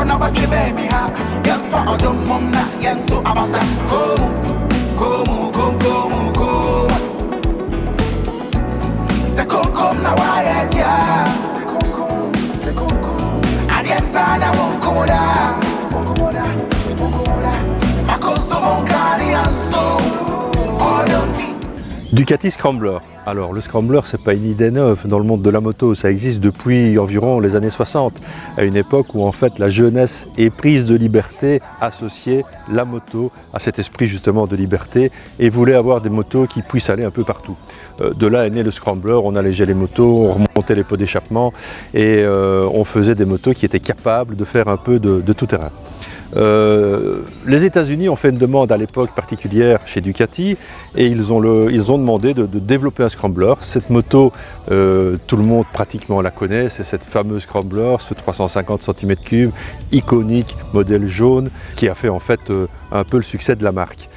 na bakibe mi ha yen fa odom mom na yen to abasa gomu gomu gomu gomu gomu se kom na wa ya dia se kom adia sana wonkoda makoso mon kari anso odonti. Ducati Scrambler. Alors le Scrambler, c'est pas une idée neuve dans le monde de la moto, ça existe depuis environ les années 60, à une époque où en fait la jeunesse éprise de liberté associait la moto à cet esprit justement de liberté et voulait avoir des motos qui puissent aller un peu partout. De là est né le Scrambler, on allégeait les motos, on remontait les pots d'échappement et on faisait des motos qui étaient capables de faire un peu de tout terrain. Les États-Unis ont fait une demande à l'époque particulière chez Ducati et ils ont demandé de développer un Scrambler. Cette moto, tout le monde pratiquement la connaît, c'est cette fameuse Scrambler, ce 350 cm3, iconique, modèle jaune, qui a fait en fait un peu le succès de la marque.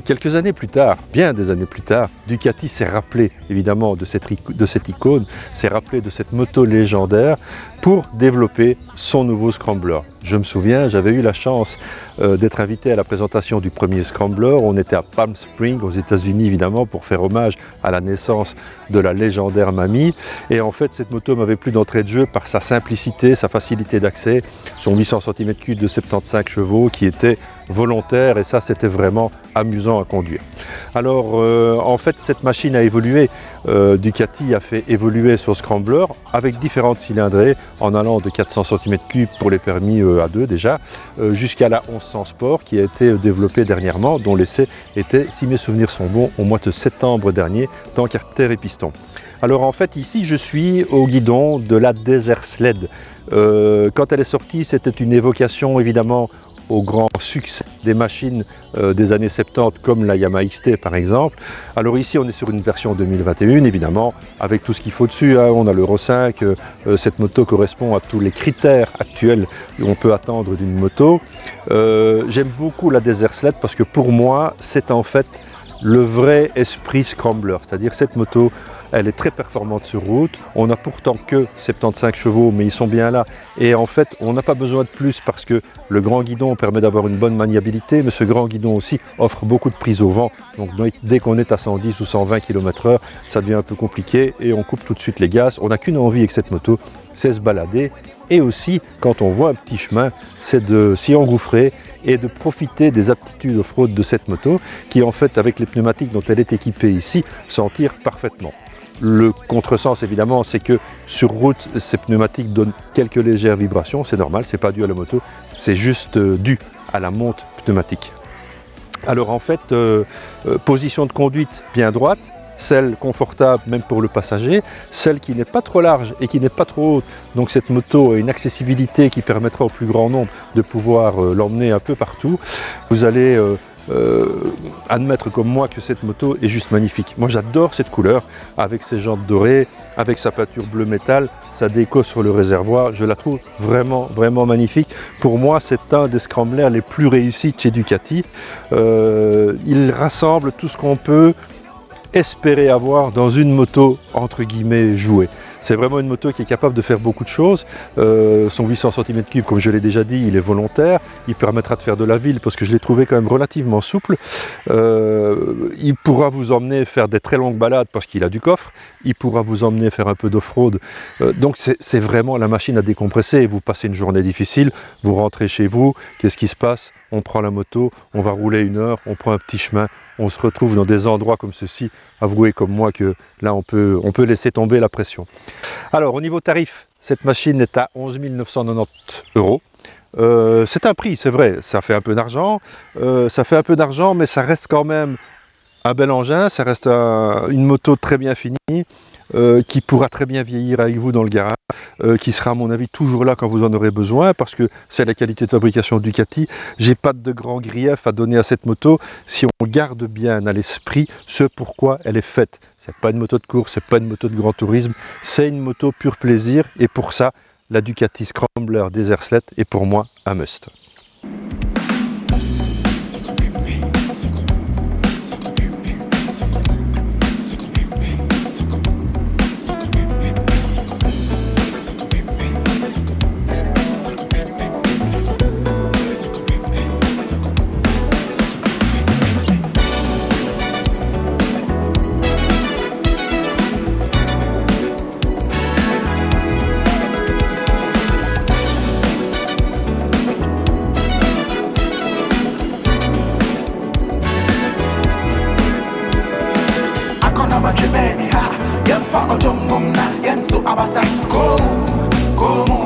Quelques années plus tard, bien des années plus tard, Ducati s'est rappelé évidemment de cette icône, s'est rappelé de cette moto légendaire pour développer son nouveau Scrambler. Je me souviens, j'avais eu la chance d'être invité à la présentation du premier Scrambler. On était à Palm Springs aux États-Unis évidemment pour faire hommage à la naissance de la légendaire mamie. Et en fait, cette moto m'avait plu d'entrée de jeu par sa simplicité, sa facilité d'accès, son 800 cm3 de 75 chevaux qui était volontaire et ça c'était vraiment amusant à conduire. Alors en fait cette machine a évolué, Ducati a fait évoluer son Scrambler avec différentes cylindrées en allant de 400 cm3 pour les permis A2 déjà jusqu'à la 1100 Sport qui a été développée dernièrement, dont l'essai était, si mes souvenirs sont bons, au mois de septembre dernier, tant carter et piston. Alors en fait ici je suis au guidon de la Desert Sled. Quand elle est sortie c'était une évocation évidemment au grand succès des machines des années 70 comme la Yamaha XT par exemple. Alors ici on est sur une version 2021 évidemment avec tout ce qu'il faut dessus, hein. On a l'Euro 5, cette moto correspond à tous les critères actuels qu'on peut attendre d'une moto. J'aime beaucoup la Desert Sled parce que pour moi c'est en fait le vrai esprit Scrambler, c'est-à-dire cette moto elle est très performante sur route, on n'a pourtant que 75 chevaux mais ils sont bien là et en fait on n'a pas besoin de plus parce que le grand guidon permet d'avoir une bonne maniabilité mais ce grand guidon aussi offre beaucoup de prise au vent, donc dès qu'on est à 110 ou 120 km/h ça devient un peu compliqué et on coupe tout de suite les gaz. On n'a qu'une envie avec cette moto, c'est se balader et aussi quand on voit un petit chemin c'est de s'y engouffrer et de profiter des aptitudes off-road de cette moto qui en fait avec les pneumatiques dont elle est équipée ici s'en tire parfaitement. Le contresens évidemment c'est que sur route ces pneumatiques donnent quelques légères vibrations, c'est normal, c'est pas dû à la moto, c'est juste dû à la monte pneumatique. Alors en fait position de conduite bien droite, celle confortable même pour le passager, celle qui n'est pas trop large et qui n'est pas trop haute, donc cette moto a une accessibilité qui permettra au plus grand nombre de pouvoir l'emmener un peu partout. Vous allez admettre comme moi que cette moto est juste magnifique. Moi j'adore cette couleur avec ses jantes dorées, avec sa peinture bleu métal, sa déco sur le réservoir, je la trouve vraiment magnifique. Pour moi c'est un des scramblers les plus réussis de chez Ducati. Il rassemble tout ce qu'on peut espérer avoir dans une moto entre guillemets jouée. C'est vraiment une moto qui est capable de faire beaucoup de choses. Son 800 cm3, comme je l'ai déjà dit, il est volontaire. Il permettra de faire de la ville parce que je l'ai trouvé quand même relativement souple. Il pourra vous emmener faire des très longues balades parce qu'il a du coffre. Il pourra vous emmener faire un peu d'off-road. Donc c'est vraiment la machine à décompresser. Vous passez une journée difficile, vous rentrez chez vous, qu'est-ce qui se passe? On prend la moto, on va rouler 1 heure, on prend un petit chemin, on se retrouve dans des endroits comme ceci. Avouez comme moi que là on peut laisser tomber la pression. Alors au niveau tarif, cette machine est à 11 990 €. C'est un prix, c'est vrai, ça fait un peu d'argent, mais ça reste quand même un bel engin, ça reste une moto très bien finie. Qui pourra très bien vieillir avec vous dans le garage, qui sera à mon avis toujours là quand vous en aurez besoin parce que c'est la qualité de fabrication Ducati. J'ai pas de grand grief à donner à cette moto si on garde bien à l'esprit ce pourquoi elle est faite. C'est pas une moto de course, c'est pas une moto de grand tourisme, c'est une moto pur plaisir et pour ça la Ducati Scrambler Desert Sled est pour moi un must. Yen fa ojo mom na yen to abasa. Komu, komu,